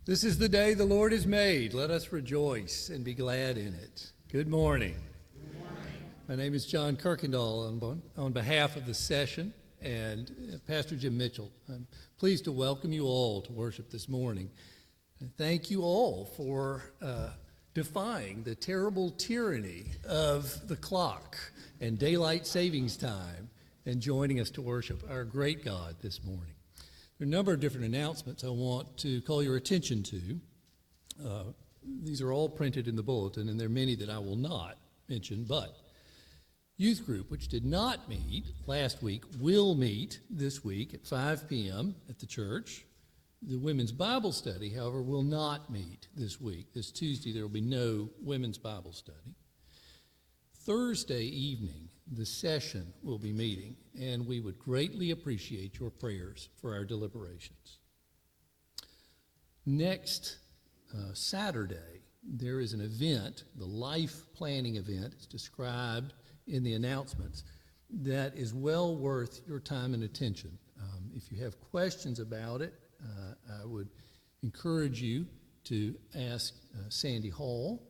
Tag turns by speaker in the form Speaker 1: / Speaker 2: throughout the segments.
Speaker 1: This is the day the Lord has made. Let us rejoice and be glad in it. Good morning.
Speaker 2: Good morning.
Speaker 1: My name is John Kirkendall on behalf of the session and Pastor Jim Mitchell. I'm pleased to welcome you all to worship this morning. And thank you all for defying the terrible tyranny of the clock and daylight savings time and joining us to worship our great God this morning. There are a number of different announcements I want to call your attention to. These are all printed in the bulletin, and there are many that I will not mention, but youth group, which did not meet last week, will meet this week at 5 p.m. at the church. The women's Bible study, however, will not meet this week. This Tuesday, there will be no women's Bible study. Thursday evening, the session will be meeting, and we would greatly appreciate your prayers for our deliberations. Next Saturday, there is an event, the life planning event, it's described in the announcements, that is well worth your time and attention. If you have questions about it, I would encourage you to ask Sandy Hall,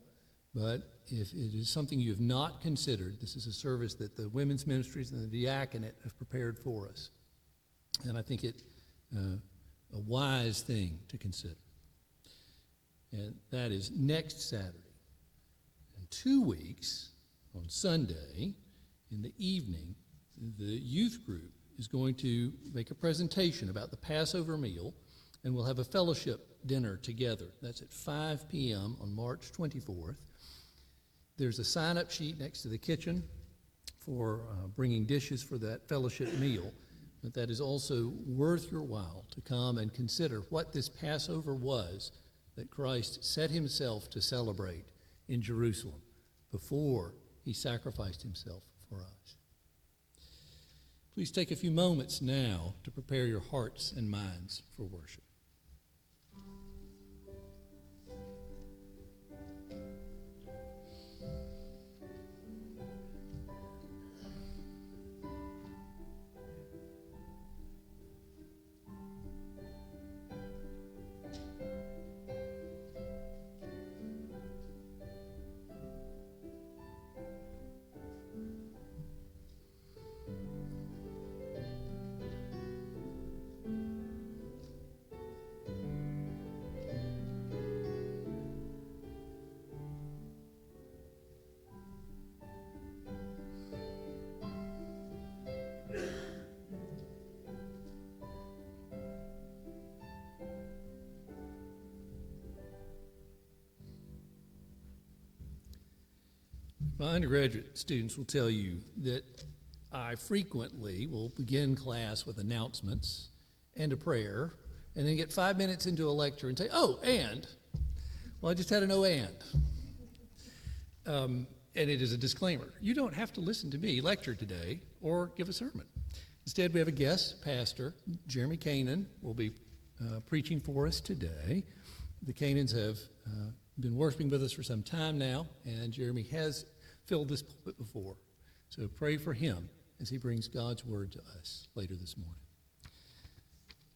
Speaker 1: but if it is something you have not considered, this is a service that the women's ministries and the diaconate have prepared for us. And I think it a wise thing to consider. And that is next Saturday. In 2 weeks, on Sunday, in the evening, the youth group is going to make a presentation about the Passover meal, and we'll have a fellowship dinner together. That's at 5 p.m. on March 24th. There's a sign-up sheet next to the kitchen for bringing dishes for that fellowship meal, but that is also worth your while to come and consider what this Passover was that Christ set himself to celebrate in Jerusalem before he sacrificed himself for us. Please take a few moments now to prepare your hearts and minds for worship. My undergraduate students will tell you that I frequently will begin class with announcements and a prayer, and then get 5 minutes into a lecture and say, well, I just had an and it is a disclaimer. You don't have to listen to me lecture today or give a sermon. Instead, we have a guest pastor, Jeremy Kanan, will be preaching for us today. The Kanans have been worshiping with us for some time now, and Jeremy has filled this pulpit before. So pray for him as he brings God's word to us later this morning.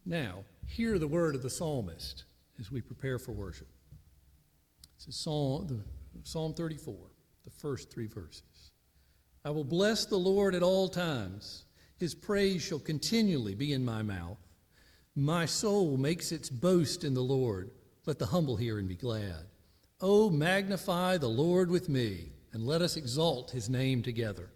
Speaker 1: Now, hear the word of the psalmist as we prepare for worship. It's Psalm 34, the first 3 verses. I will bless the Lord at all times. His praise shall continually be in my mouth. My soul makes its boast in the Lord. Let the humble hear and be glad. Oh, magnify the Lord with me, and let us exalt his name together.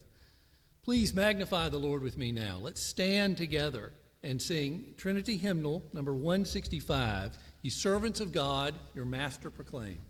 Speaker 1: Please magnify the Lord with me now. Let's stand together and sing Trinity Hymnal number 165, Ye servants of God, your master proclaim.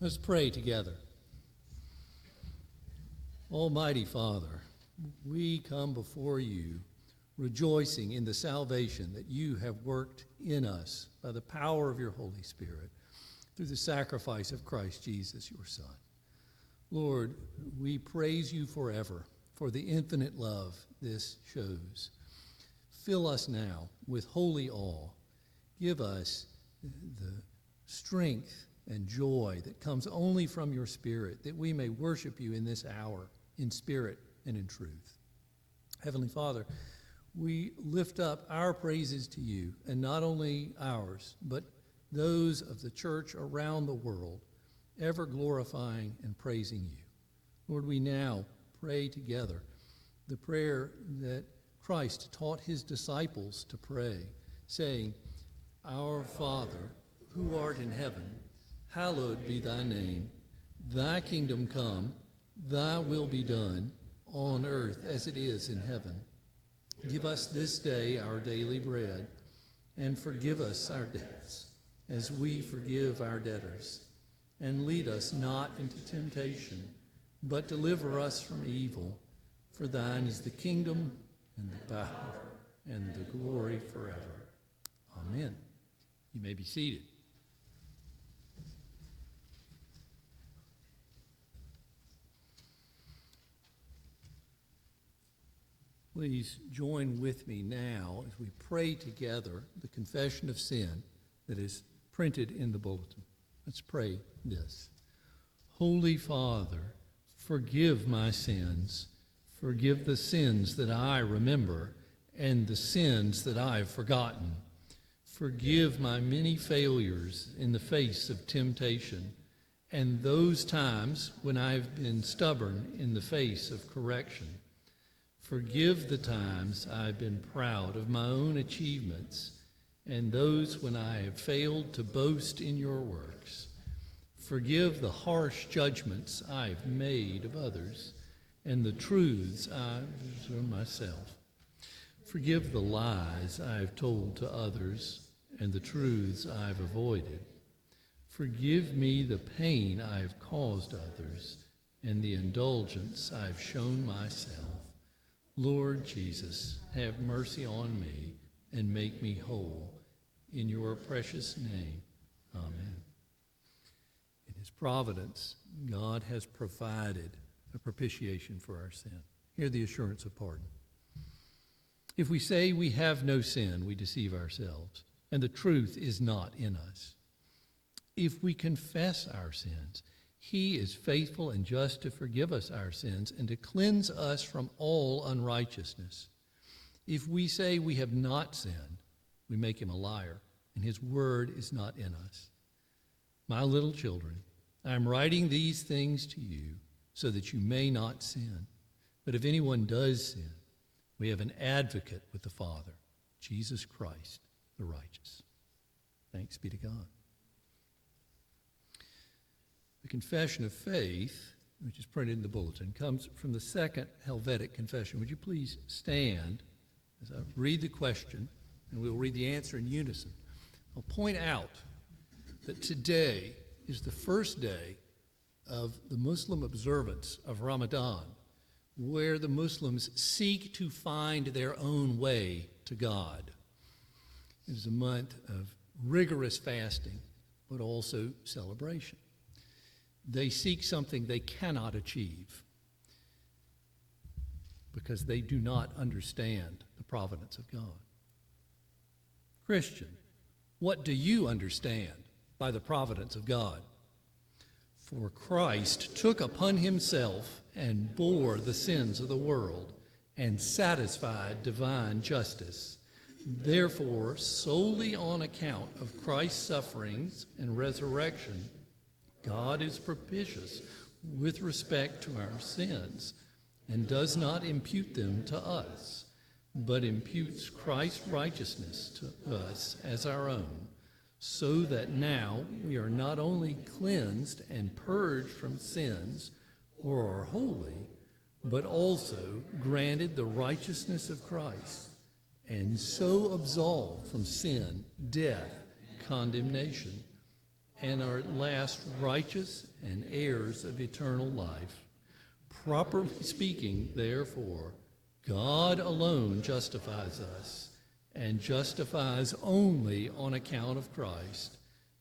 Speaker 1: Let's pray together. Almighty Father, we come before you rejoicing in the salvation that you have worked in us by the power of your Holy Spirit through the sacrifice of Christ Jesus, your Son. Lord, we praise you forever for the infinite love this shows. Fill us now with holy awe. Give us the strength and joy that comes only from your Spirit, that we may worship you in this hour in spirit and in truth. Heavenly Father, we lift up our praises to you, and not only ours, but those of the church around the world, ever glorifying and praising you. Lord, we now pray together the prayer that Christ taught his disciples to pray, saying, Our Father, who art in heaven, hallowed be thy name. Thy kingdom come, thy will be done, on earth as it is in heaven. Give us this day our daily bread, and forgive us our debts, as we forgive our debtors. And lead us not into temptation, but deliver us from evil. For thine is the kingdom, and the power, and the glory forever. Amen. You may be seated. Please join with me now as we pray together the confession of sin that is printed in the bulletin. Let's pray this. Holy Father, forgive my sins. Forgive the sins that I remember and the sins that I have forgotten. Forgive my many failures in the face of temptation and those times when I've been stubborn in the face of correction. Forgive the times I've been proud of my own achievements and those when I have failed to boast in your works. Forgive the harsh judgments I've made of others and the truths I've observed myself. Forgive the lies I've told to others and the truths I've avoided. Forgive me the pain I've caused others and the indulgence I've shown myself. Lord Jesus, have mercy on me and make me whole. In your precious name, amen. In his providence, God has provided a propitiation for our sin. Hear the assurance of pardon. If we say we have no sin, we deceive ourselves, and the truth is not in us. If we confess our sins, he is faithful and just to forgive us our sins and to cleanse us from all unrighteousness. If we say we have not sinned, we make him a liar, and his word is not in us. My little children, I am writing these things to you so that you may not sin. But if anyone does sin, we have an advocate with the Father, Jesus Christ, the righteous. Thanks be to God. The confession of faith, which is printed in the bulletin, comes from the Second Helvetic Confession. Would you please stand as I read the question, and we'll read the answer in unison. I'll point out that today is the first day of the Muslim observance of Ramadan, where the Muslims seek to find their own way to God. It is a month of rigorous fasting, but also celebration. They seek something they cannot achieve because they do not understand the providence of God. Christian, what do you understand by the providence of God? For Christ took upon himself and bore the sins of the world and satisfied divine justice. Therefore, solely on account of Christ's sufferings and resurrection, God is propitious with respect to our sins and does not impute them to us, but imputes Christ's righteousness to us as our own, so that now we are not only cleansed and purged from sins or are holy, but also granted the righteousness of Christ, and so absolved from sin, death, condemnation, and are at last righteous and heirs of eternal life. Properly speaking, therefore, God alone justifies us, and justifies only on account of Christ,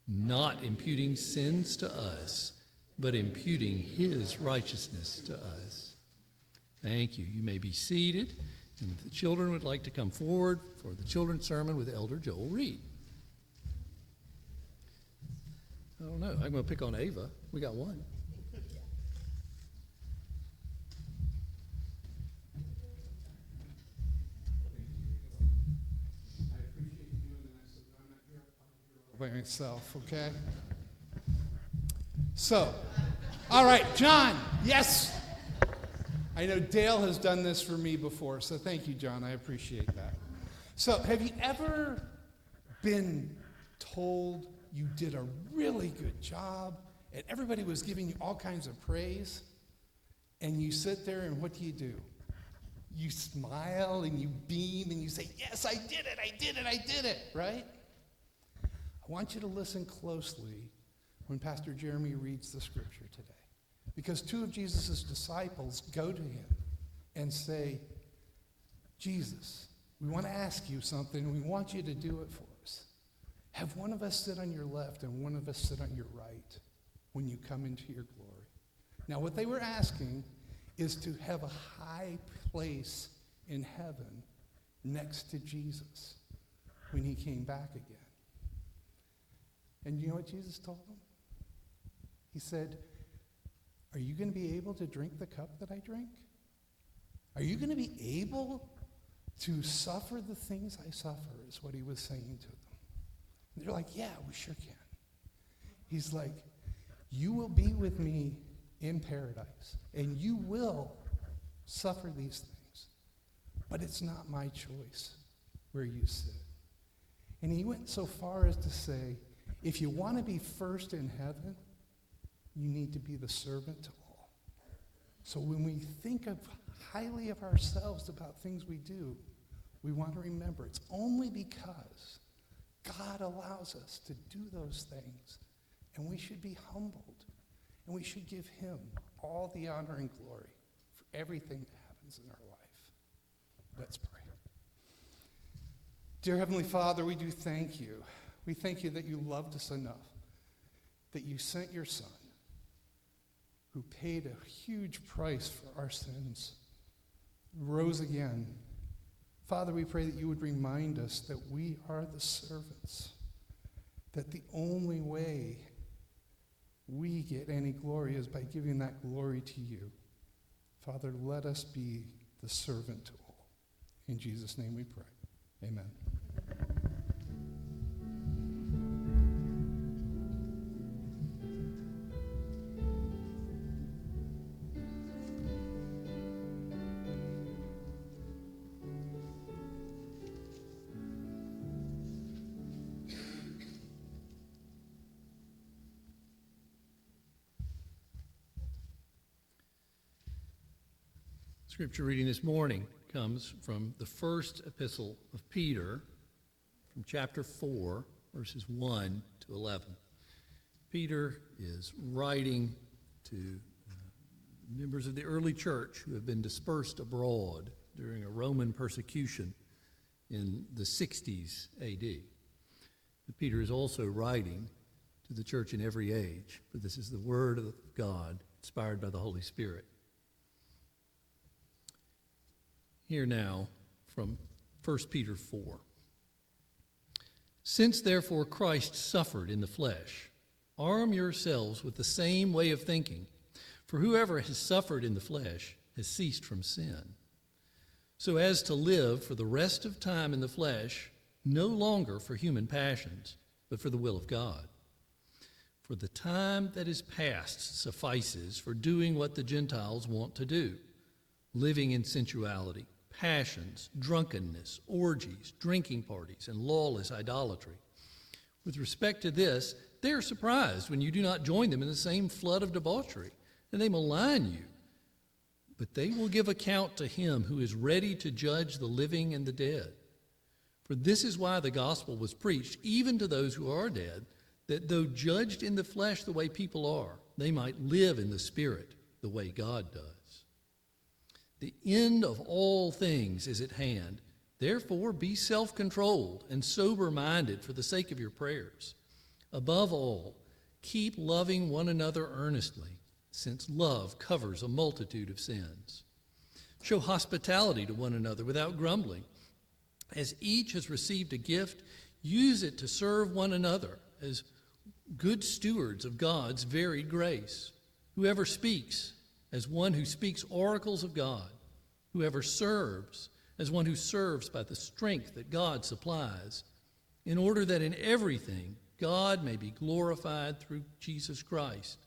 Speaker 1: not imputing sins to us, but imputing his righteousness to us. Thank you. You may be seated, and if the children would like to come forward for the children's sermon with Elder Joel Reed. I don't know. I'm going to pick on Ava. We got one.
Speaker 2: I appreciate you doing that, so I'm not here by myself, okay? So, all right, John, yes. I know Dale has done this for me before, so thank you, John. I appreciate that. So, have you ever been told you did a really good job and everybody was giving you all kinds of praise, and you sit there and what do? You smile and you beam and you say, yes, I did it, right? I want you to listen closely when Pastor Jeremy reads the scripture today. Because two of Jesus' disciples go to him and say, Jesus, we want to ask you something, and we want you to do it for us. Have one of us sit on your left and one of us sit on your right when you come into your glory. Now, what they were asking is to have a high place in heaven next to Jesus when he came back again. And you know what Jesus told them? He said, are you going to be able to drink the cup that I drink? Are you going to be able to suffer the things I suffer, is what he was saying to them. And they're like, yeah, we sure can. He's like, you will be with me in paradise, and you will suffer these things, but it's not my choice where you sit. And he went so far as to say, if you want to be first in heaven, you need to be the servant to all. So when we think of highly of ourselves about things we do, we want to remember it's only because God allows us to do those things, and we should be humbled, and we should give him all the honor and glory for everything that happens in our life. Let's pray. Dear Heavenly Father, we do thank you. We thank you that you loved us enough, that you sent your Son, who paid a huge price for our sins, rose again. Father, we pray that you would remind us that we are the servants, that the only way we get any glory is by giving that glory to you. Father, let us be the servant to all. In Jesus' name we pray. Amen.
Speaker 1: Scripture reading this morning comes from the first epistle of Peter, from chapter 4, verses 1 to 11. Peter is writing to members of the early church who have been dispersed abroad during a Roman persecution in the 60s A.D. But Peter is also writing to the church in every age, for this is the word of God, inspired by the Holy Spirit. Here now from 1 Peter 4. Since therefore Christ suffered in the flesh, arm yourselves with the same way of thinking, for whoever has suffered in the flesh has ceased from sin, so as to live for the rest of time in the flesh, no longer for human passions, but for the will of God. For the time that is past suffices for doing what the Gentiles want to do, living in sensuality, passions, drunkenness, orgies, drinking parties, and lawless idolatry. With respect to this, they are surprised when you do not join them in the same flood of debauchery, and they malign you. But they will give account to him who is ready to judge the living and the dead. For this is why the gospel was preached even to those who are dead, that though judged in the flesh the way people are, they might live in the Spirit the way God does. The end of all things is at hand. Therefore, be self-controlled and sober-minded for the sake of your prayers. Above all, keep loving one another earnestly, since love covers a multitude of sins. Show hospitality to one another without grumbling. As each has received a gift, use it to serve one another as good stewards of God's varied grace. Whoever speaks, as one who speaks oracles of God. Whoever serves, as one who serves by the strength that God supplies, in order that in everything God may be glorified through Jesus Christ.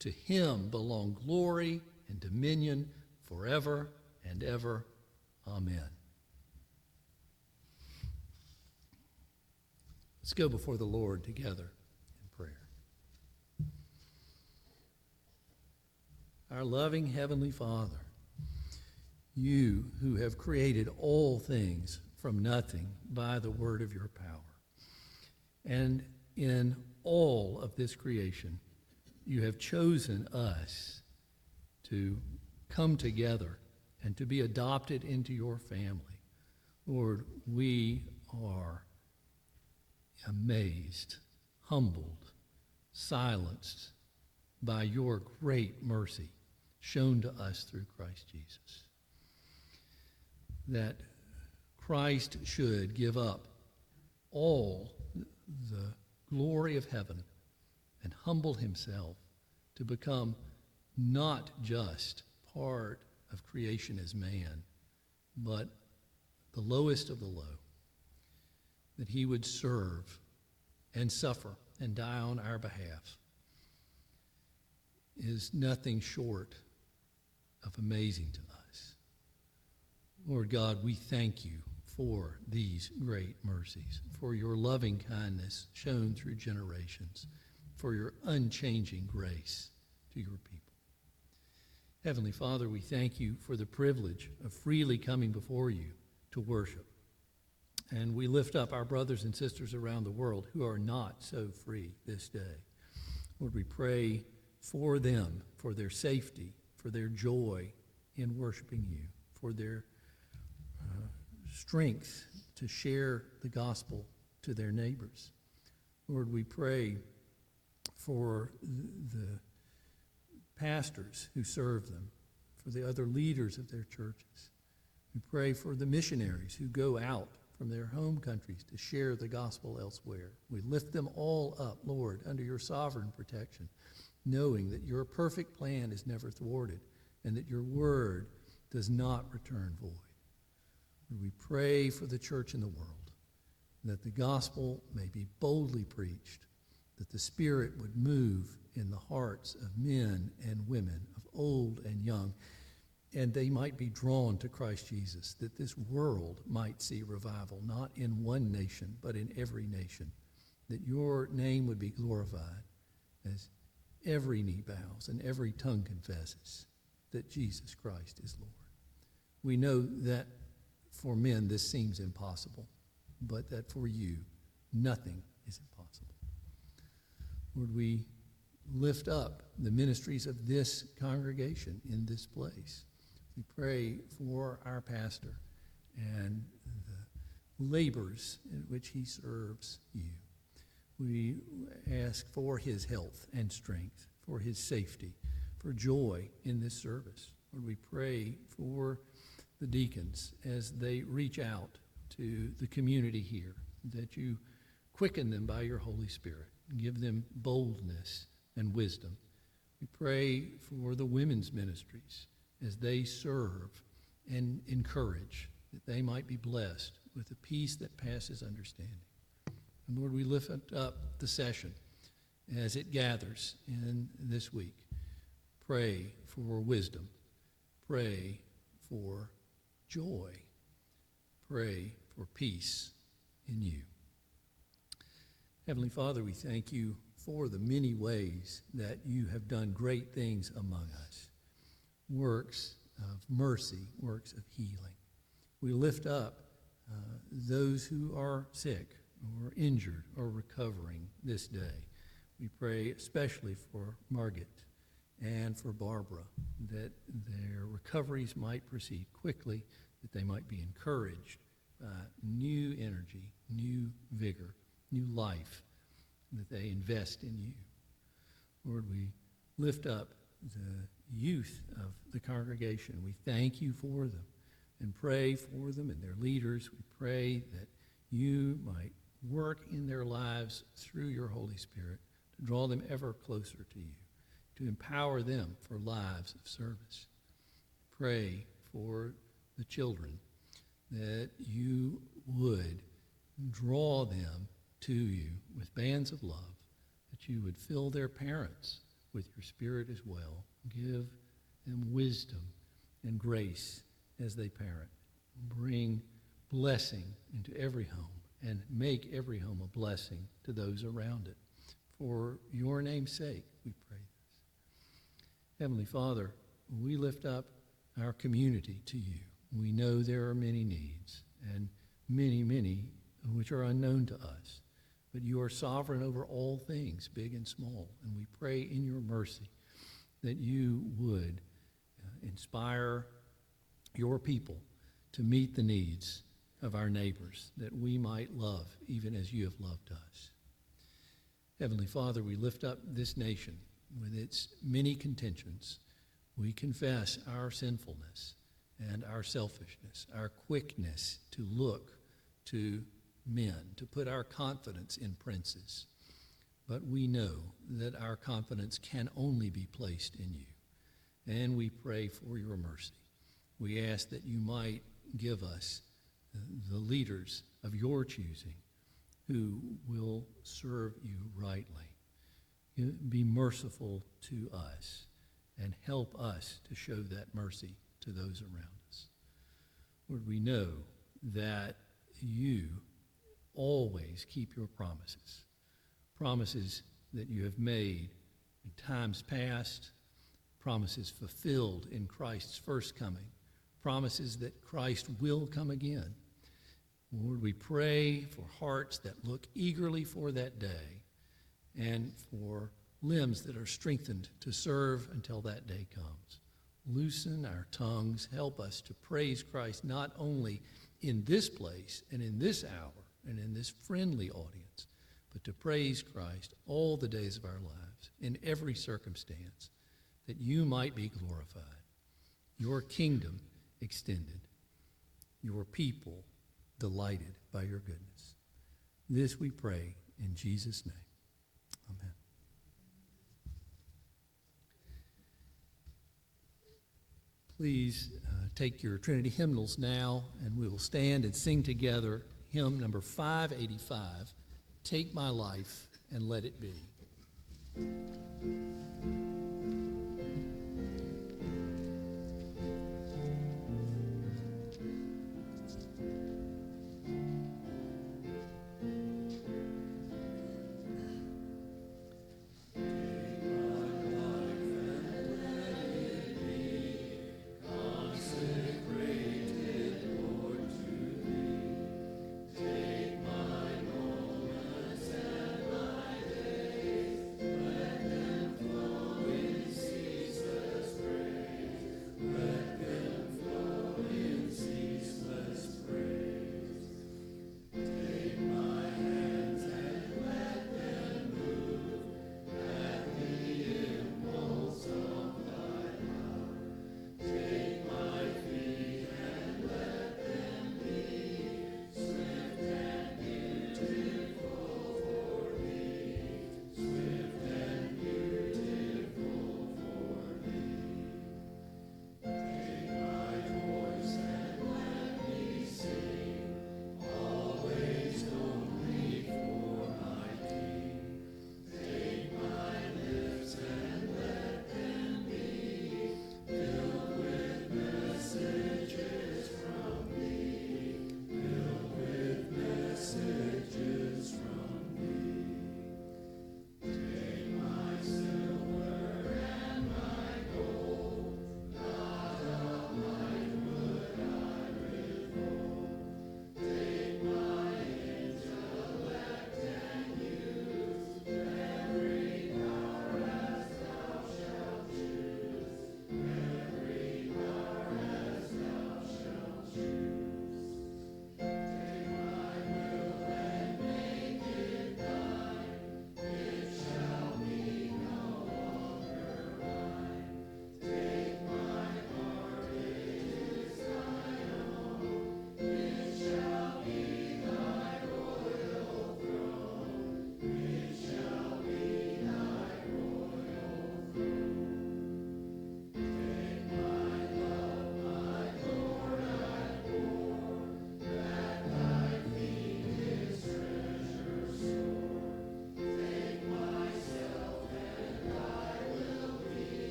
Speaker 1: To him belong glory and dominion forever and ever. Amen. Let's go before the Lord together in prayer. Our loving Heavenly Father, you who have created all things from nothing by the word of your power, and in all of this creation, you have chosen us to come together and to be adopted into your family. Lord, we are amazed, humbled, silenced by your great mercy shown to us through Christ Jesus. That Christ should give up all the glory of heaven and humble himself to become not just part of creation as man, but the lowest of the low, that he would serve and suffer and die on our behalf, is nothing short of amazing to us. Lord God, we thank you for these great mercies, for your loving kindness shown through generations, for your unchanging grace to your people. Heavenly Father, we thank you for the privilege of freely coming before you to worship. And we lift up our brothers and sisters around the world who are not so free this day. Lord, we pray for them, for their safety, for their joy in worshiping you, for their strength to share the gospel to their neighbors. Lord, we pray for the pastors who serve them, for the other leaders of their churches. We pray for the missionaries who go out from their home countries to share the gospel elsewhere. We lift them all up, Lord, under your sovereign protection, knowing that your perfect plan is never thwarted and that your word does not return void. We pray for the church in the world, that the gospel may be boldly preached, that the Spirit would move in the hearts of men and women, of old and young, and they might be drawn to Christ Jesus, that this world might see revival, not in one nation, but in every nation, that your name would be glorified as every knee bows and every tongue confesses that Jesus Christ is Lord. We know that for men this seems impossible, but that for you nothing is impossible. Lord, we lift up the ministries of this congregation in this place. We pray for our pastor and the labors in which he serves you. We ask for his health and strength, for his safety, for joy in this service. Lord, we pray for the deacons as they reach out to the community here, that you quicken them by your Holy Spirit, give them boldness and wisdom. We pray for the women's ministries as they serve and encourage, that they might be blessed with a peace that passes understanding. And Lord, we lift up the session as it gathers in this week. Pray for wisdom. Pray for joy. Pray for peace in you. Heavenly Father, we thank you for the many ways that you have done great things among us. Works of mercy, works of healing. We lift up those who are sick or injured or recovering this day. We pray especially for Margaret and for Barbara, that their recoveries might proceed quickly, that they might be encouraged by new energy, new vigor, new life, that they invest in you. Lord, we lift up the youth of the congregation. We thank you for them and pray for them and their leaders. We pray that you might work in their lives through your Holy Spirit to draw them ever closer to you, to empower them for lives of service. Pray for the children that you would draw them to you with bands of love, that you would fill their parents with your Spirit as well. Give them wisdom and grace as they parent. Bring blessing into every home and make every home a blessing to those around it. For your name's sake, we pray this. Heavenly Father, we lift up our community to you. We know there are many needs, and many which are unknown to us. But you are sovereign over all things, big and small, and we pray in your mercy that you would inspire your people to meet the needs of our neighbors, that we might love even as you have loved us. Heavenly Father, we lift up this nation with its many contentions. We confess our sinfulness and our selfishness, our quickness to look to men, to put our confidence in princes. But we know that our confidence can only be placed in you. And we pray for your mercy. We ask that you might give us the leaders of your choosing who will serve you rightly. Be merciful to us and help us to show that mercy to those around us. Lord, we know that you always keep your promises, promises that you have made in times past, promises fulfilled in Christ's first coming, promises that Christ will come again. Lord, we pray for hearts that look eagerly for that day and for limbs that are strengthened to serve until that day comes. Loosen our tongues. Help us to praise Christ not only in this place and in this hour and in this friendly audience, but to praise Christ all the days of our lives in every circumstance, that you might be glorified, your kingdom extended, your people delighted by your goodness. This we pray in Jesus' name. Amen. Please take your Trinity hymnals now, and we will stand and sing together hymn number 585, Take My Life and Let It Be.
Speaker 3: Take my moments and my days, let them fly.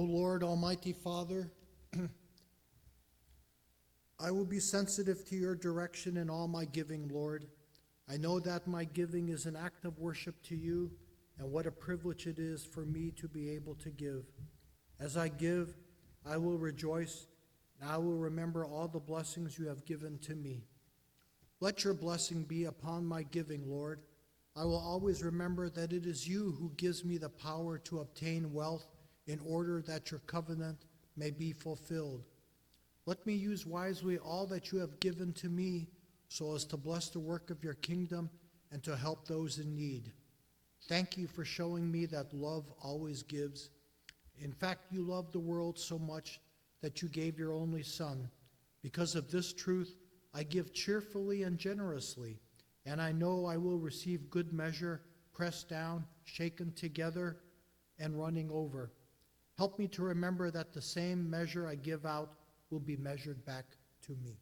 Speaker 3: Lord, Almighty Father, I will be sensitive to your direction in all my giving, Lord. I know that my giving is an act of worship to you, and what a privilege it is for me to be able to give. As I give, I will rejoice, and I will remember all the blessings you have given to me. Let your blessing be upon my giving, Lord. I will always remember that it is you who gives me the power to obtain wealth in order that your covenant may be fulfilled. Let me use wisely all that you have given to me so as to bless the work of your kingdom and to help those in need. Thank you for showing me that love always gives. In fact, you love the world so much that you gave your only Son. Because of this truth, I give cheerfully and generously, and I know I will receive good measure, pressed down, shaken together, and running over. Help me to remember that the same measure I give out will be measured back to me.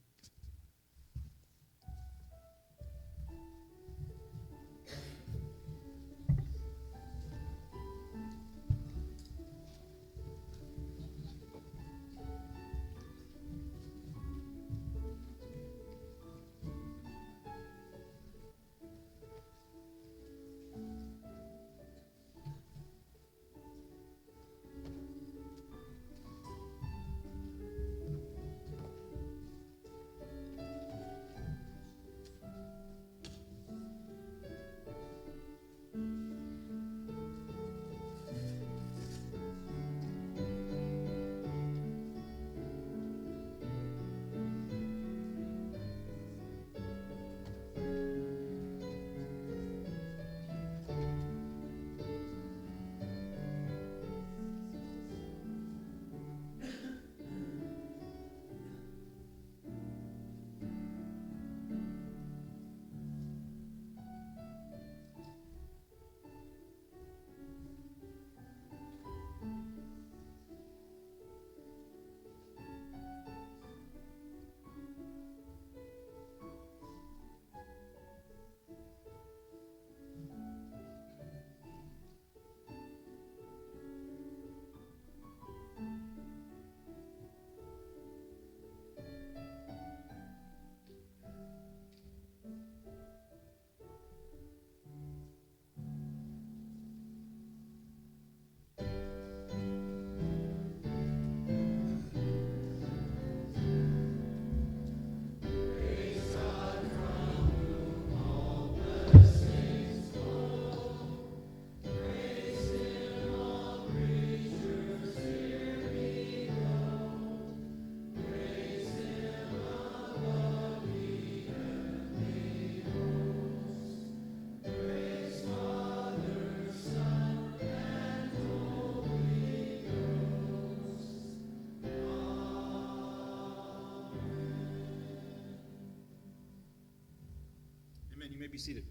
Speaker 4: You may be seated.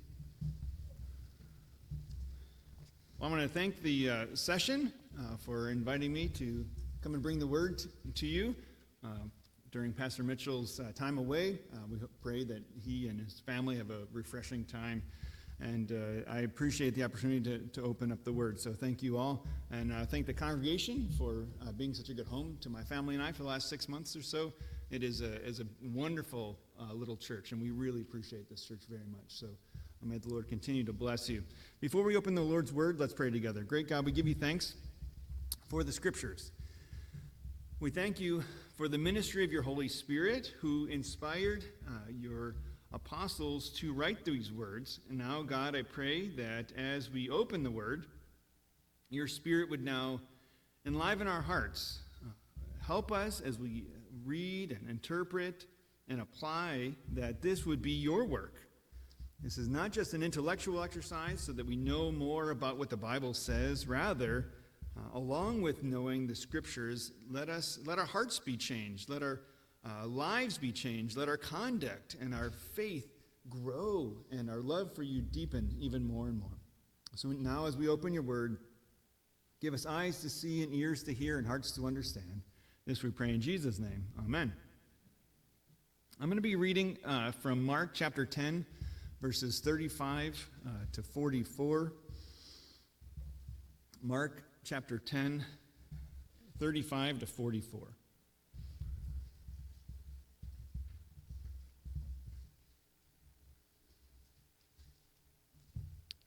Speaker 4: Well, I want to thank the session for inviting me to come and bring the word to you during Pastor Mitchell's time away. We pray that he and his family have a refreshing time, and I appreciate the opportunity to open up the word. So thank you all, and thank the congregation for being such a good home to my family and I for the last 6 months or so. It is a wonderful little church, and we really appreciate this church very much. So may the Lord continue to bless you. Before we open the Lord's word, let's pray together. Great God, we give you thanks for the scriptures. We thank you for the ministry of your Holy Spirit, who inspired your apostles to write these words. And now, God, I pray that as we open the word, your Spirit would now enliven our hearts. Help us as we read and interpret and apply, that this would be your work. This is not just an intellectual exercise so that we know more about what the Bible says. Rather, along with knowing the scriptures, let our hearts be changed, let our lives be changed, let our conduct and our faith grow, and our love for you deepen even more and more. So now, as we open your word, give us eyes to see and ears to hear and hearts to understand. This we pray in Jesus' name. Amen. I'm going to be reading from Mark chapter 10, verses 35 to 44. Mark chapter 10, 35 to 44.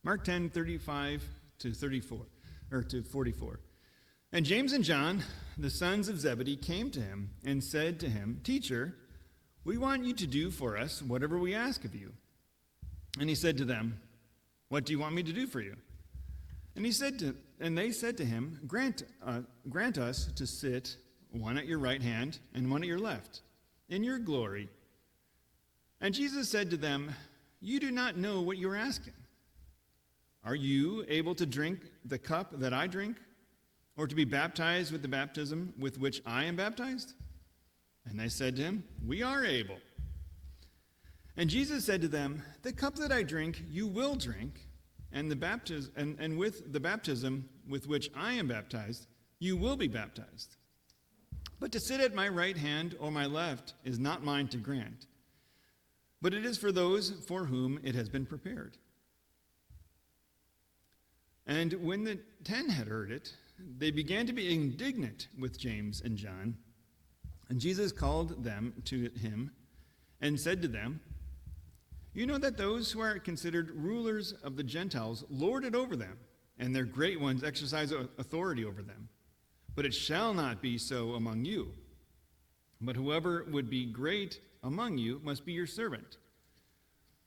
Speaker 4: Mark 10, 35 to 34, or to 44. And James and John, the sons of Zebedee, came to him and said to him, "Teacher, we want you to do for us whatever we ask of you." And he said to them, "What do you want me to do for you?" And they said to him, grant us to sit one at your right hand and one at your left, in your glory." And Jesus said to them, "You do not know what you are asking. Are you able to drink the cup that I drink, or to be baptized with the baptism with which I am baptized?" And they said to him, "We are able." And Jesus said to them, "The cup that I drink, you will drink, and with the baptism with which I am baptized, you will be baptized. But to sit at my right hand or my left is not mine to grant, but it is for those for whom it has been prepared." And when the 10 had heard it, they began to be indignant with James and John. And Jesus called them to him and said to them, "You know that those who are considered rulers of the Gentiles lord it over them, and their great ones exercise authority over them. But it shall not be so among you. But whoever would be great among you must be your servant.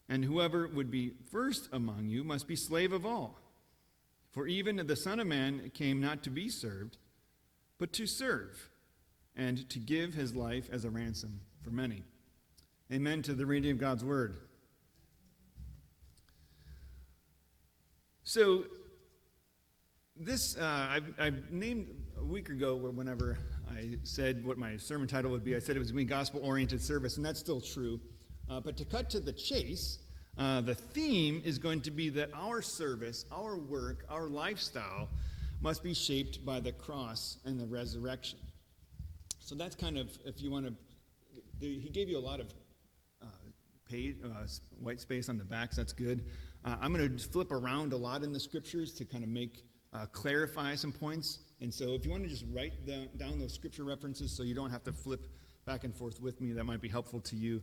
Speaker 4: And whoever would be first among you must be slave of all. For even the Son of Man came not to be served, but to serve, and to give his life as a ransom for many." Amen to the reading of God's word. So, this, I've named a week ago, whenever I said what my sermon title would be, I said it was going to be gospel-oriented service, and that's still true. But to cut to the chase, the theme is going to be that our service, our work, our lifestyle must be shaped by the cross and the resurrection. So that's kind of, if you want to, he gave you a lot of white space on the backs. That's good. I'm going to flip around a lot in the scriptures to kind of clarify some points. And so if you want to just write down those scripture references so you don't have to flip back and forth with me, that might be helpful to you.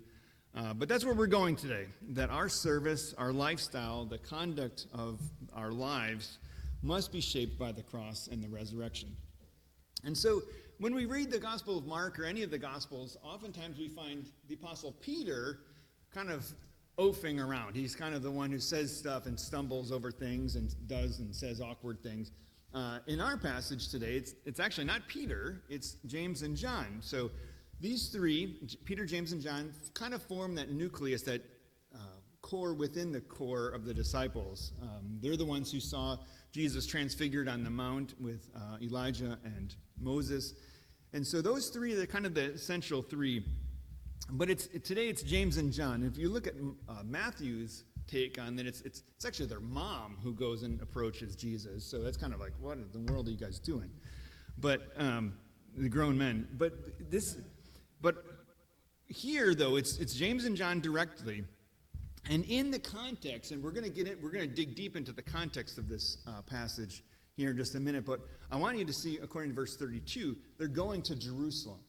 Speaker 4: But that's where we're going today, that our service, our lifestyle, the conduct of our lives must be shaped by the cross and the resurrection. And so when we read the Gospel of Mark or any of the Gospels, oftentimes we find the Apostle Peter kind of oafing around. He's kind of the one who says stuff and stumbles over things and does and says awkward things. In our passage today, it's actually not Peter, it's James and John. So these three, Peter, James, and John, kind of form that nucleus, that core within the core of the disciples. They're the ones who saw Jesus transfigured on the mount with Elijah and Moses. And so those three, they're kind of the essential three. But today it's James and John. If you look at Matthew's take on that, it's actually their mom who goes and approaches Jesus. So that's kind of like, what in the world are you guys doing? But the grown men. But here, though, it's James and John directly, and in the context, and we're going to dig deep into the context of this passage here in just a minute. But I want you to see, according to verse 32, they're going to Jerusalem.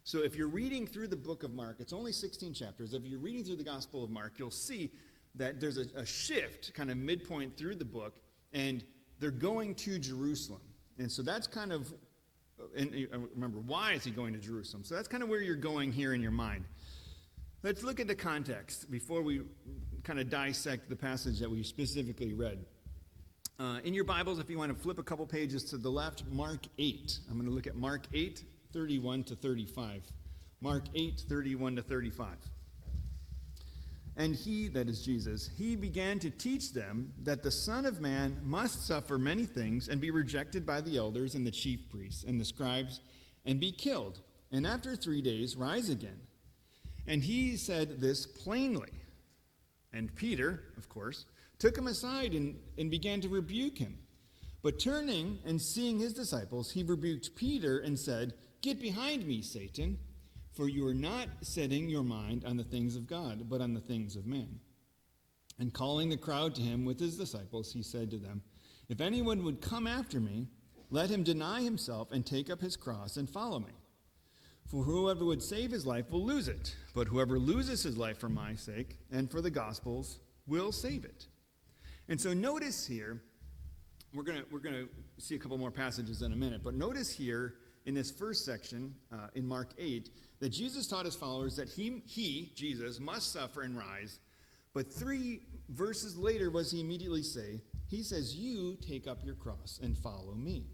Speaker 4: So if you're reading through the book of Mark, it's only 16 chapters. If you're reading through the Gospel of Mark, you'll see that there's a shift, kind of midpoint through the book, and they're going to Jerusalem. And so that's kind of. And remember, why is he going to Jerusalem? So that's kind of where you're going here in your mind. Let's look at the context before we kind of dissect the passage that we specifically read. In your Bibles, if you want to flip a couple pages to the left, Mark 8. I'm going to look at Mark 8, 31 to 35. Mark 8, 31 to 35. And he, that is Jesus, he began to teach them that the Son of Man must suffer many things and be rejected by the elders and the chief priests and the scribes and be killed, and after 3 days rise again. And he said this plainly. And Peter, of course, took him aside and began to rebuke him. But turning and seeing his disciples, he rebuked Peter and said, "Get behind me, Satan. For you are not setting your mind on the things of God, but on the things of man." And calling the crowd to him with his disciples, he said to them, "If anyone would come after me, let him deny himself and take up his cross and follow me. For whoever would save his life will lose it, but whoever loses his life for my sake and for the gospel's will save it. And so notice here, we're going to see a couple more passages in a minute, but notice here in this first section in Mark 8 that Jesus taught his followers that he, Jesus, must suffer and rise. But 3 verses later, what does he immediately say? He says, you take up your cross and follow me.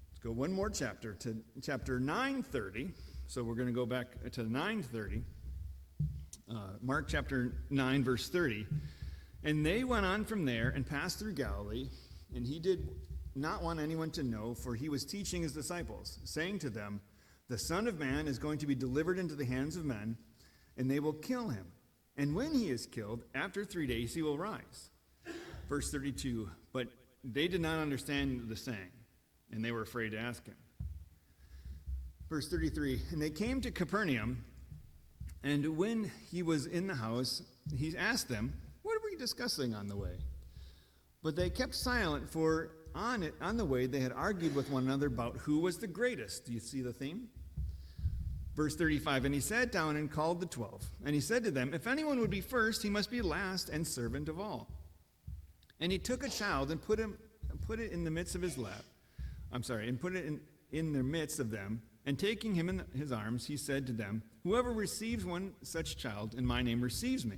Speaker 4: Let's go one more chapter to chapter 9:30. So we're going to go back to 9:30. Mark chapter 9, verse 30. And they went on from there and passed through Galilee, and he did not want anyone to know, for he was teaching his disciples, saying to them, the Son of Man is going to be delivered into the hands of men, and they will kill him. And when he is killed, after 3 days he will rise. Verse 32, but they did not understand the saying, and they were afraid to ask him. Verse 33, and they came to Capernaum, and when he was in the house, he asked them, what were you discussing on the way? But they kept silent, for on the way they had argued with one another about who was the greatest. Do you see the theme? Verse 35, and he sat down and called the 12. And he said to them, if anyone would be first, he must be last and servant of all. And he took a child and put it in the midst of his lap. And put it in the midst of them. And taking him in his arms, he said to them, whoever receives one such child in my name receives me.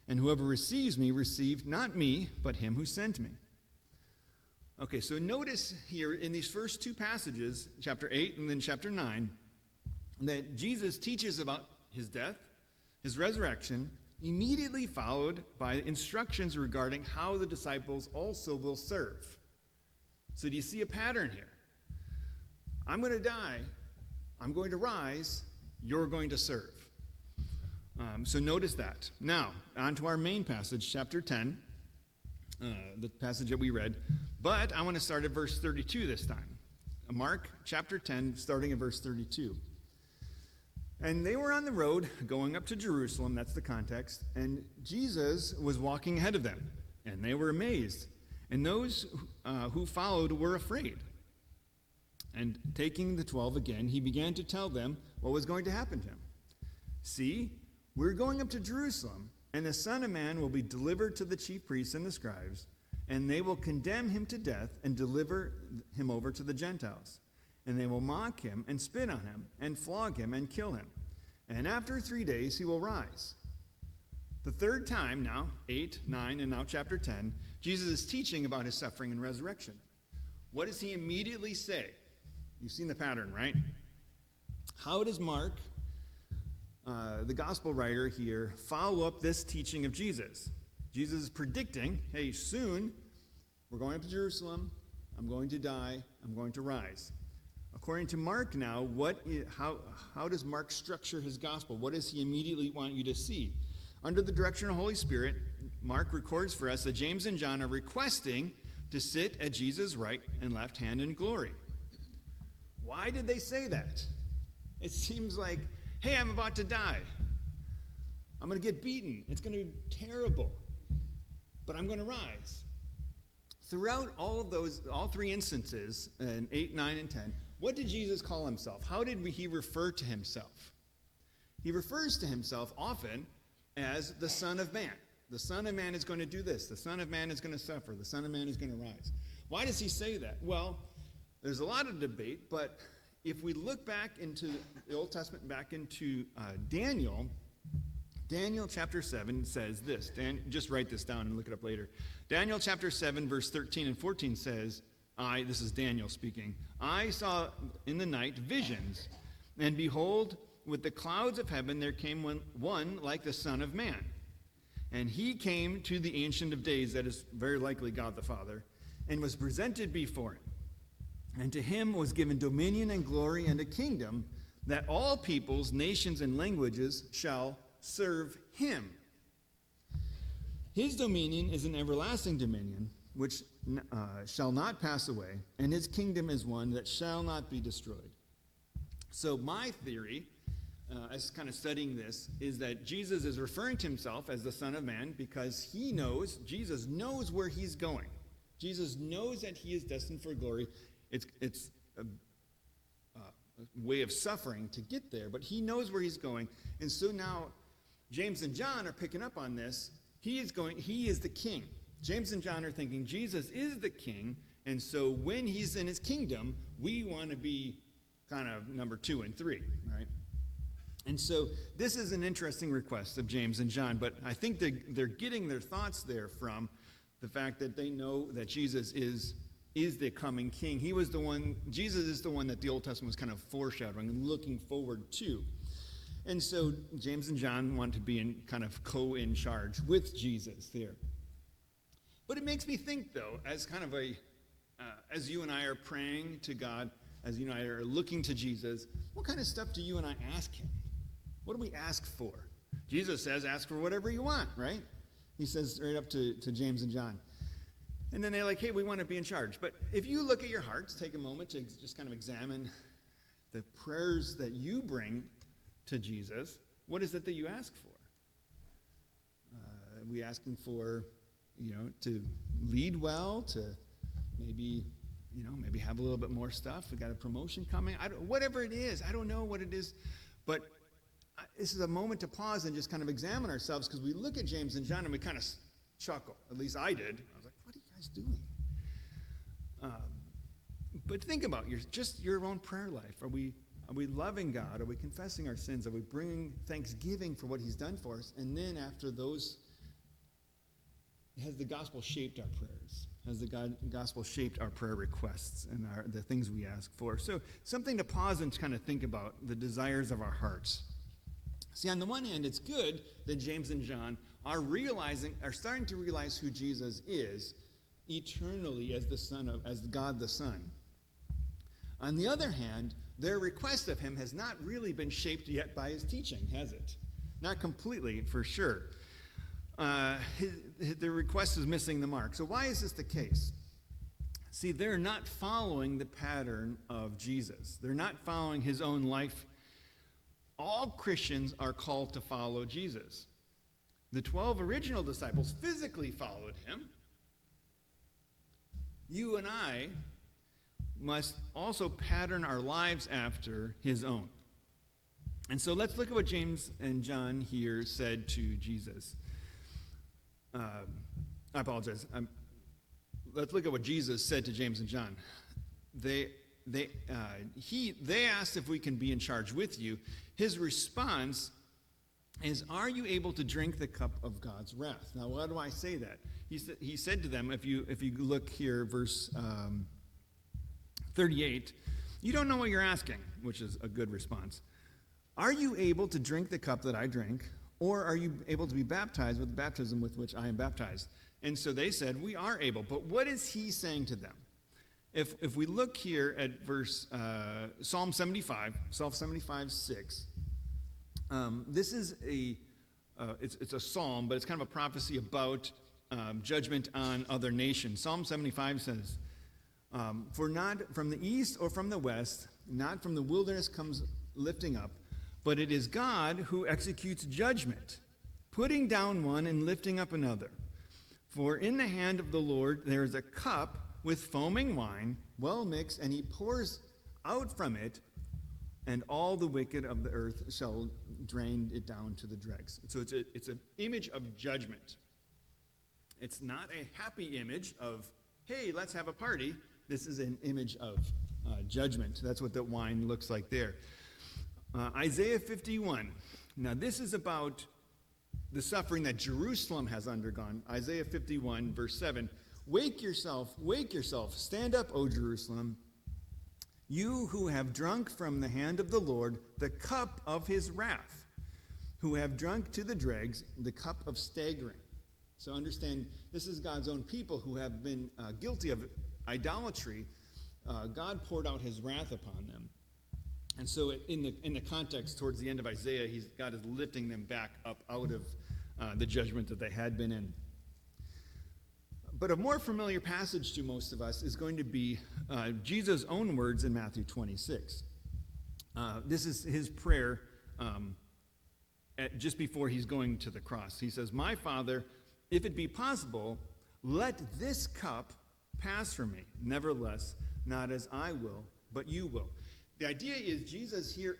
Speaker 4: And whoever receives me received not me, but him who sent me. Okay, so notice here in these first 2 passages, chapter 8 and then chapter 9, that Jesus teaches about his death, his resurrection, immediately followed by instructions regarding how the disciples also will serve. So do you see a pattern here? I'm going to die, I'm going to rise, you're going to serve. So notice that. Now, on to our main passage, chapter 10, the passage that we read. But I want to start at verse 32 this time. Mark chapter 10, starting at verse 32. And they were on the road going up to Jerusalem, that's the context, and Jesus was walking ahead of them, and they were amazed. And those who followed were afraid. And taking the 12 again, he began to tell them what was going to happen to him. See, we're going up to Jerusalem, and the Son of Man will be delivered to the chief priests and the scribes, and they will condemn him to death and deliver him over to the Gentiles. And they will mock him and spit on him and flog him and kill him. And after 3 days he will rise. The third time now, 8, 9, and now chapter 10, Jesus is teaching about his suffering and resurrection. What does he immediately say? You've seen the pattern, right? How does Mark, the gospel writer here, follow up this teaching of Jesus? Jesus is predicting, hey, soon we're going up to Jerusalem, I'm going to die, I'm going to rise. According to Mark now, how does Mark structure his gospel? What does he immediately want you to see? Under the direction of the Holy Spirit, Mark records for us that James and John are requesting to sit at Jesus' right and left hand in glory. Why did they say that? It seems like, hey, I'm about to die. I'm going to get beaten. It's going to be terrible. But I'm going to rise. Throughout all 3 instances, in 8, 9, and 10, what did Jesus call himself? How did he refer to himself? He refers to himself often as the Son of Man. The Son of Man is going to do this. The Son of Man is going to suffer. The Son of Man is going to rise. Why does he say that? Well, there's a lot of debate, but if we look back into the Old Testament, back into Daniel chapter 7 says this. Just write this down and look it up later. Daniel chapter 7, verse 13 and 14 says, this is Daniel speaking, I saw in the night visions, and behold, with the clouds of heaven there came one like the Son of Man. And he came to the Ancient of Days, that is very likely God the Father, and was presented before him. And to him was given dominion and glory and a kingdom, that all peoples, nations, and languages shall serve him. His dominion is an everlasting dominion, which shall not pass away, and his kingdom is one that shall not be destroyed. So my theory, as kind of studying this, is that Jesus is referring to himself as the Son of Man because Jesus knows where he's going. Jesus knows that he is destined for glory. It's a way of suffering to get there, but he knows where he's going. And so now James and John are picking up on this. He is the king. James and John are thinking Jesus is the king, and so when he's in his kingdom, we want to be kind of number 2 and 3, right? And so this is an interesting request of James and John, but I think they're getting their thoughts there from the fact that they know that Jesus is the coming king. Jesus is the one that the Old Testament was kind of foreshadowing and looking forward to. And so James and John want to be kind of in charge with Jesus there. But it makes me think, though, as kind of as you and I are praying to God, as you and I are looking to Jesus, what kind of stuff do you and I ask him? What do we ask for? Jesus says, ask for whatever you want, right? He says right up to James and John. And then they're like, hey, we want to be in charge. But if you look at your hearts, take a moment to just kind of examine the prayers that you bring to Jesus. What is it that you ask for? Are we asking for, to lead well, to maybe have a little bit more stuff? We got a promotion coming. Whatever it is, I don't know what it is. But this is a moment to pause and just kind of examine ourselves, because we look at James and John and we kind of chuckle. At least I did. I was like, what are you guys doing? But think about your own prayer life. Are we loving God? Are we confessing our sins? Are we bringing thanksgiving for what he's done for us? And then after those, has the gospel shaped our prayers? Has the gospel shaped our prayer requests and the things we ask for? So something to pause and kind of think about, the desires of our hearts. See, on the one hand, it's good that James and John are starting to realize who Jesus is eternally as God the Son. On the other hand, their request of him has not really been shaped yet by his teaching, has it? Not completely, for sure. The request is missing the mark. So why is this the case? See, they're not following the pattern of Jesus. They're not following his own life. All Christians are called to follow Jesus. The 12 original disciples physically followed him. You and I must also pattern our lives after his own. And so let's look at what James and John here said to Jesus. I apologize. Let's look at what Jesus said to James and John. They asked if we can be in charge with you. His response is, are you able to drink the cup of God's wrath? Now, why do I say that? He said to them, if you look here, verse 38, you don't know what you're asking, which is a good response. Are you able to drink the cup that I drink, or are you able to be baptized with the baptism with which I am baptized? And so they said, we are able. But what is he saying to them? If we look here at verse Psalm 75, 6, this is it's a psalm, but it's kind of a prophecy about judgment on other nations. Psalm 75 says, for not from the east or from the west, not from the wilderness comes lifting up, but it is God who executes judgment, putting down one and lifting up another. For in the hand of the Lord there is a cup with foaming wine, well mixed, and he pours out from it, and all the wicked of the earth shall drain it down to the dregs. So it's an image of judgment. It's not a happy image of, hey, let's have a party. This is an image of judgment. That's what that wine looks like there. Isaiah 51. Now, this is about the suffering that Jerusalem has undergone. Isaiah 51, verse 7. Wake yourself, stand up, O Jerusalem, you who have drunk from the hand of the Lord the cup of his wrath, who have drunk to the dregs the cup of staggering. So understand, this is God's own people who have been guilty of idolatry. God poured out his wrath upon them. And so in the context towards the end of Isaiah, God is lifting them back up out of the judgment that they had been in. But a more familiar passage to most of us is going to be Jesus' own words in Matthew 26. This is his prayer just before he's going to the cross. He says, my Father, if it be possible, let this cup Pass from me. Nevertheless, not as I will, but you will. The idea is Jesus here,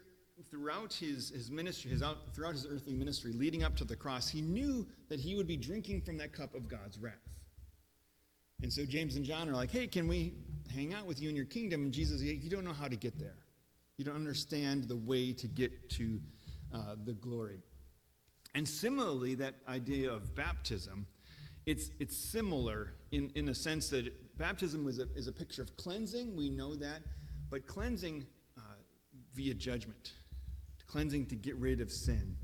Speaker 4: throughout his ministry, throughout his earthly ministry, leading up to the cross, he knew that he would be drinking from that cup of God's wrath. And so James and John are like, hey, can we hang out with you in your kingdom? And Jesus, you don't know how to get there. You don't understand the way to get to the glory. And similarly, that idea of baptism, it's similar in the sense that baptism is a picture of cleansing. We know that. But cleansing via judgment. Cleansing to get rid of sin.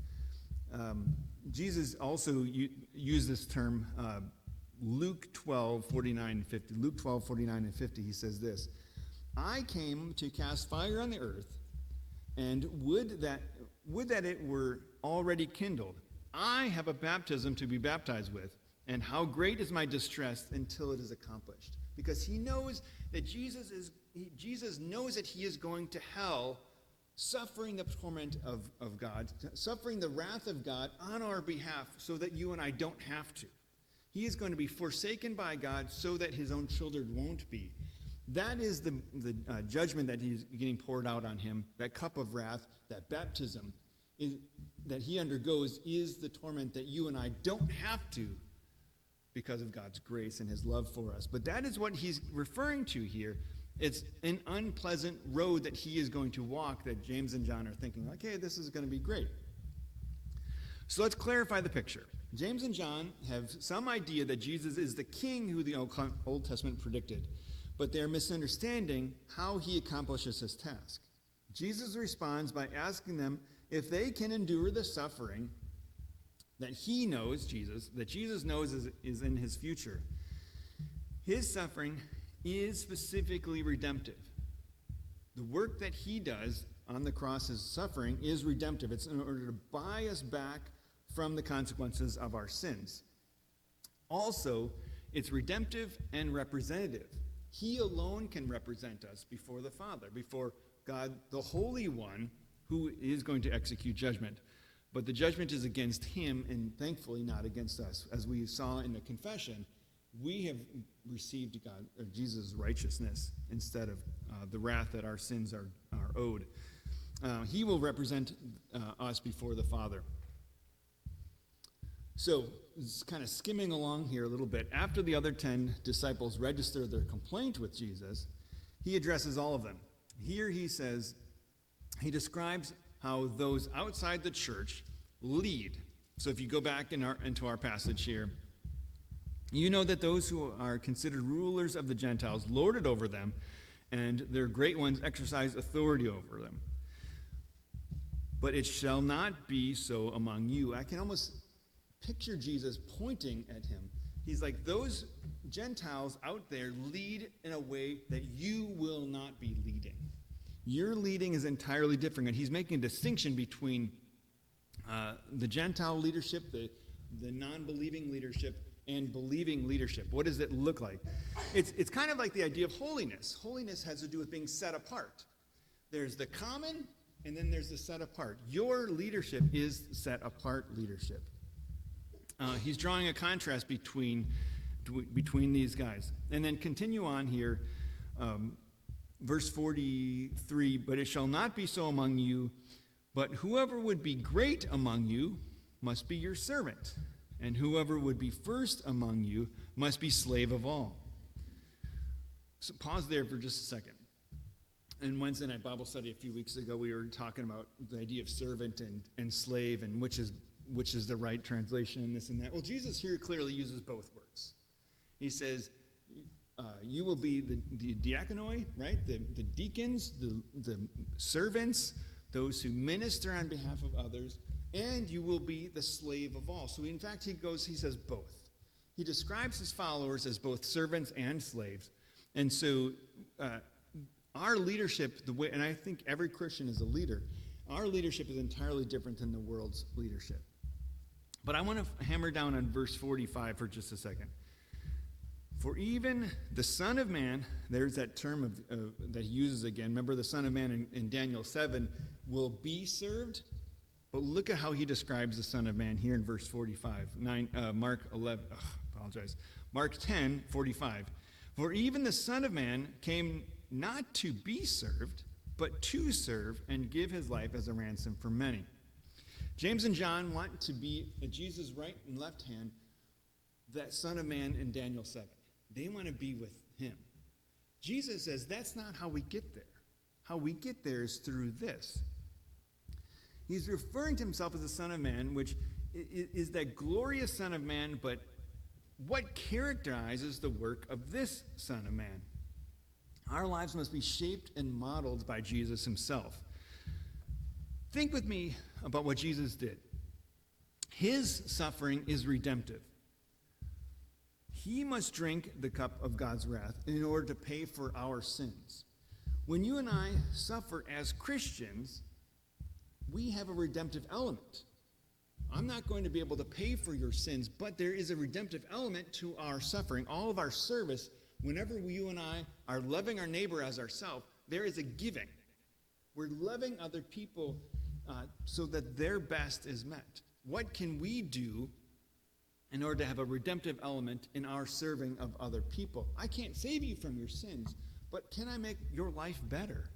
Speaker 4: Jesus also used this term, Luke 12:49 and 50. Luke 12:49 and 50, he says this, I came to cast fire on the earth, and would that it were already kindled. I have a baptism to be baptized with, and how great is my distress until it is accomplished. Because he knows that Jesus knows that he is going to hell, suffering the torment of God, suffering the wrath of God on our behalf so that you and I don't have to. He is going to be forsaken by God so that his own children won't be. That is the judgment that he's getting poured out on him. That cup of wrath, that baptism that he undergoes is the torment that you and I don't have to because of God's grace and his love for us. But that is what he's referring to here. It's an unpleasant road that he is going to walk that James and John are thinking, like, hey, this is going to be great. So let's clarify the picture. James and John have some idea that Jesus is the king who the Old Testament predicted, but they're misunderstanding how he accomplishes his task. Jesus responds by asking them if they can endure the suffering that he knows, that Jesus knows is in his future. His suffering is specifically redemptive. The work that he does on the cross, his suffering, is redemptive. It's in order to buy us back from the consequences of our sins. Also, it's redemptive and representative. He alone can represent us before the Father, before God, the Holy One, who is going to execute judgment. But the judgment is against him and thankfully not against us. As we saw in the confession, we have received God, or Jesus' righteousness instead of the wrath that our sins are owed. He will represent us before the Father. So, just kind of skimming along here a little bit. After the other 10 disciples register their complaint with Jesus, he addresses all of them. Here he he describes how those outside the church lead. So if you go back into our passage here, you know that those who are considered rulers of the Gentiles lord it over them, and their great ones exercise authority over them. But it shall not be so among you. I can almost picture Jesus pointing at him. He's like, those Gentiles out there lead in a way that you will not be leading. Your leading is entirely different. And he's making a distinction between the Gentile leadership, the non-believing leadership, and believing leadership. What does it look like? It's kind of like the idea of holiness. Holiness has to do with being set apart. There's the common, and then there's the set apart. Your leadership is set apart leadership. He's drawing a contrast between these guys. And then continue on here, verse 43, but it shall not be so among you, but whoever would be great among you must be your servant, and whoever would be first among you must be slave of all. So pause there for just a second. In Wednesday night Bible study a few weeks ago, we were talking about the idea of servant and slave, and which is the right translation and this and that. Well, Jesus here clearly uses both words. He says, you will be the diakonoi, right? The deacons, the servants, those who minister on behalf of others, and you will be the slave of all. So in fact, he says both. He describes his followers as both servants and slaves. And so our leadership, and I think every Christian is a leader, our leadership is entirely different than the world's leadership. But I want to hammer down on verse 45 for just a second. For even the Son of Man, there's that term that he uses again. Remember, the Son of Man in Daniel 7 will be served. But look at how he describes the Son of Man here in verse 45. Mark 10:45. For even the Son of Man came not to be served, but to serve and give his life as a ransom for many. James and John want to be at Jesus' right and left hand, that Son of Man in Daniel 7. They want to be with him. Jesus says that's not how we get there. How we get there is through this. He's referring to himself as the Son of Man, which is that glorious Son of Man, but what characterizes the work of this Son of Man? Our lives must be shaped and modeled by Jesus himself. Think with me about what Jesus did. His suffering is redemptive. He must drink the cup of God's wrath in order to pay for our sins. When you and I suffer as Christians, we have a redemptive element. I'm not going to be able to pay for your sins, but there is a redemptive element to our suffering. All of our service, whenever you and I are loving our neighbor as ourselves, there is a giving. We're loving other people so that their best is met. What can we do in order to have a redemptive element in our serving of other people? I can't save you from your sins, but can I make your life better?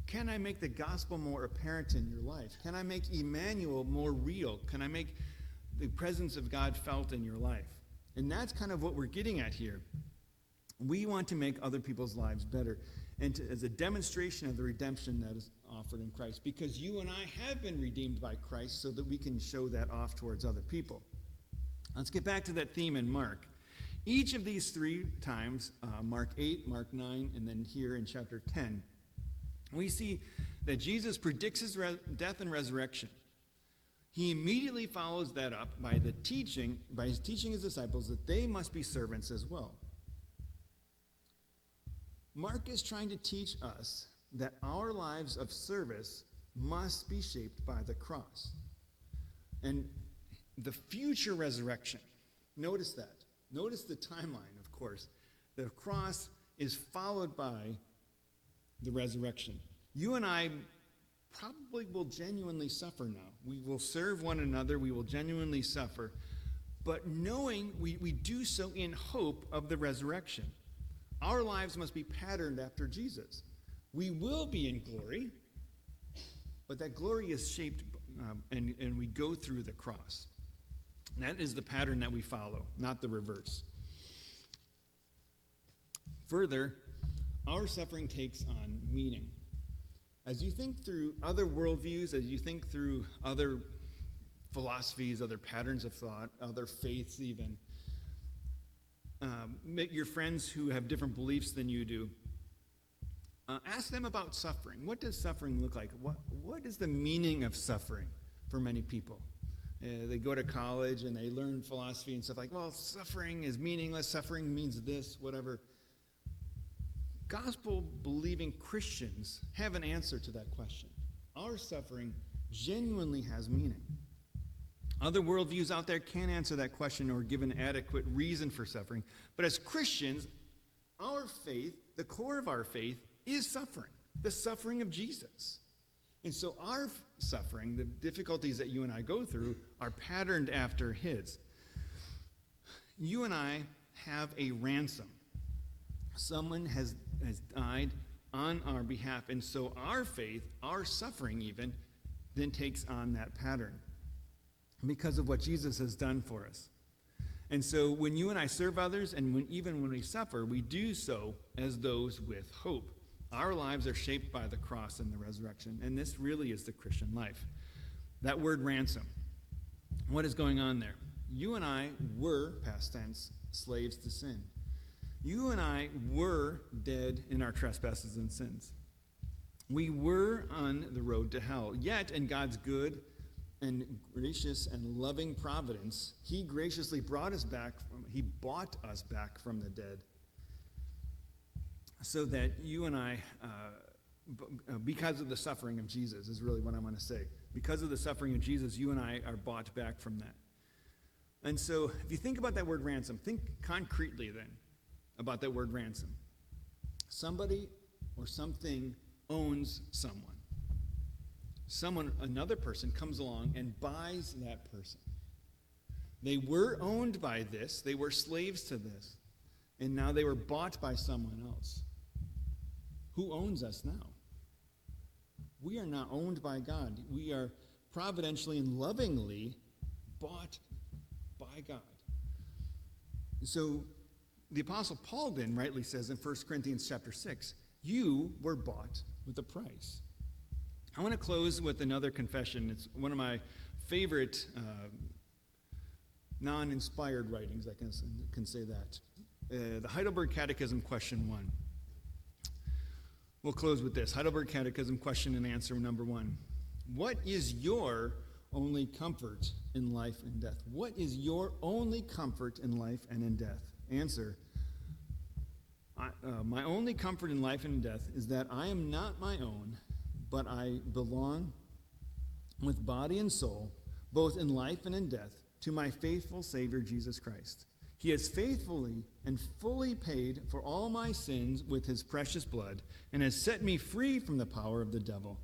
Speaker 4: Can I make the gospel more apparent in your life? Can I make Emmanuel more real? Can I make the presence of God felt in your life? And that's kind of what we're getting at here. We want to make other people's lives better, and as a demonstration of the redemption that is offered in Christ, because you and I have been redeemed by Christ so that we can show that off towards other people. Let's get back to that theme in Mark. Each of these three times, Mark 8, Mark 9, and then here in chapter 10, we see that Jesus predicts his death and resurrection. He immediately follows that up by his teaching his disciples that they must be servants as well. Mark is trying to teach us that our lives of service must be shaped by the cross. And the future resurrection, notice that. Notice the timeline, of course. The cross is followed by the resurrection. You and I probably will genuinely suffer now. We will serve one another. We will genuinely suffer. But knowing we do so in hope of the resurrection. Our lives must be patterned after Jesus. We will be in glory, but that glory is shaped and we go through the cross. And that is the pattern that we follow, not the reverse. Further, our suffering takes on meaning. As you think through other worldviews, as you think through other philosophies, other patterns of thought, other faiths even, meet your friends who have different beliefs than you do, ask them about suffering. What does suffering look like? What is the meaning of suffering for many people? They go to college and they learn philosophy and stuff like, well, suffering is meaningless. Suffering means this, whatever. Gospel-believing Christians have an answer to that question. Our suffering genuinely has meaning. Other worldviews out there can't answer that question or give an adequate reason for suffering. But as Christians, our faith, the core of our faith, is suffering, the suffering of Jesus. And so our suffering, the difficulties that you and I go through, are patterned after his. You and I have a ransom. Someone has died on our behalf. And so our faith, our suffering even, then takes on that pattern because of what Jesus has done for us. And so when you and I serve others, and even when we suffer, we do so as those with hope. Our lives are shaped by the cross and the resurrection, and this really is the Christian life. That word ransom, what is going on there? You and I were, past tense, slaves to sin. You and I were dead in our trespasses and sins. We were on the road to hell, yet in God's good and gracious and loving providence, he graciously brought us back he bought us back from the dead, so that you and I, because of the suffering of Jesus, is really what I'm going to say. Because of the suffering of Jesus, you and I are bought back from that. And so if you think about that word ransom, think concretely then about that word ransom. Somebody or something owns someone. Another person comes along and buys that person. They were owned by this. They were slaves to this. and now they were bought by someone else. Who owns us now? We are not owned by God. We are providentially and lovingly bought by God. So the Apostle Paul then rightly says in 1 Corinthians chapter 6, you were bought with a price. I want to close with another confession. It's one of my favorite non-inspired writings, I can say that. The Heidelberg Catechism, question 1. We'll close with this. Heidelberg Catechism, question and answer number 1. What is your only comfort in life and death? What is your only comfort in life and in death? Answer. My only comfort in life and in death is that I am not my own, but I belong with body and soul, both in life and in death, to my faithful Savior, Jesus Christ. He has faithfully and fully paid for all my sins with his precious blood and has set me free from the power of the devil.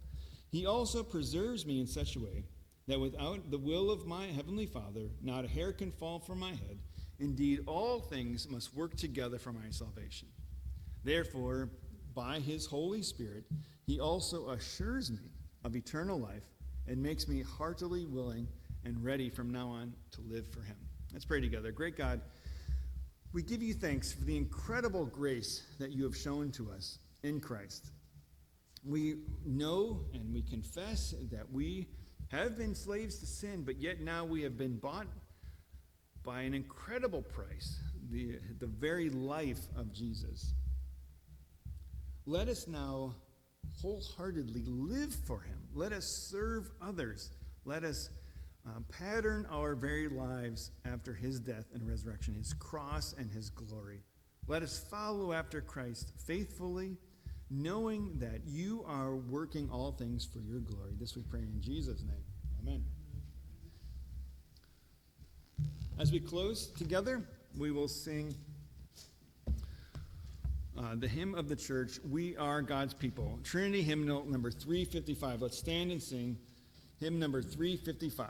Speaker 4: He also preserves me in such a way that without the will of my heavenly Father, not a hair can fall from my head. Indeed, all things must work together for my salvation. Therefore, by his Holy Spirit, he also assures me of eternal life and makes me heartily willing and ready from now on to live for him. Let's pray together. Great God, we give you thanks for the incredible grace that you have shown to us in Christ. We know and we confess that we have been slaves to sin, but yet now we have been bought by an incredible price, the very life of Jesus. Let us now wholeheartedly live for him. Let us serve others. Let us pattern our very lives after his death and resurrection, his cross and his glory. Let us follow after Christ faithfully, knowing that you are working all things for your glory. This we pray in Jesus' name. Amen. As we close together, we will sing the hymn of the church, We Are God's People. Trinity hymnal number 355. Let's stand and sing hymn number 355.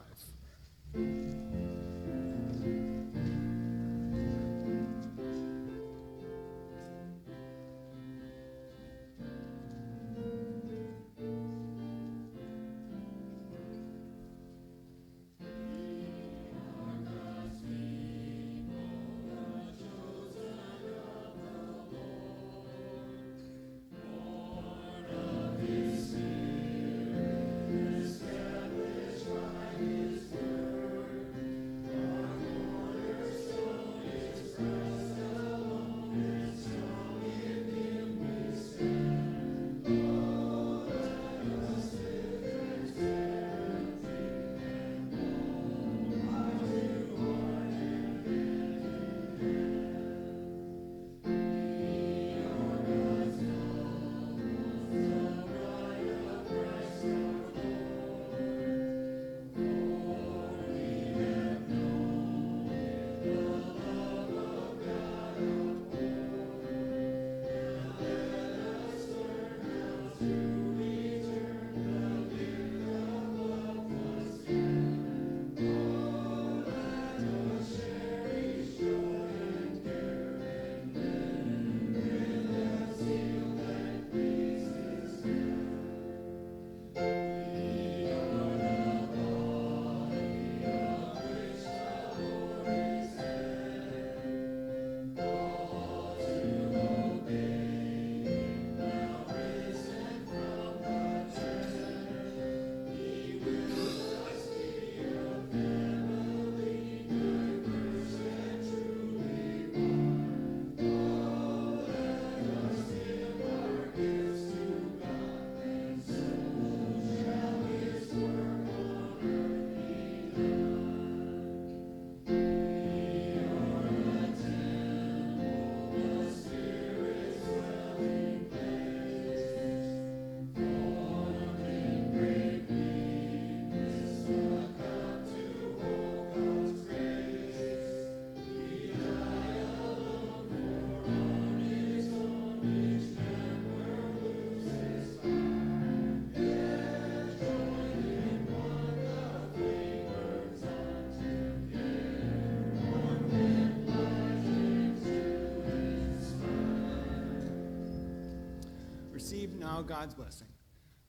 Speaker 4: now God's blessing.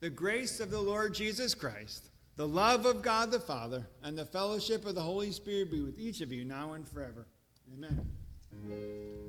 Speaker 4: The grace of the Lord Jesus Christ, the love of God the Father, and the fellowship of the Holy Spirit be with each of you now and forever. Amen.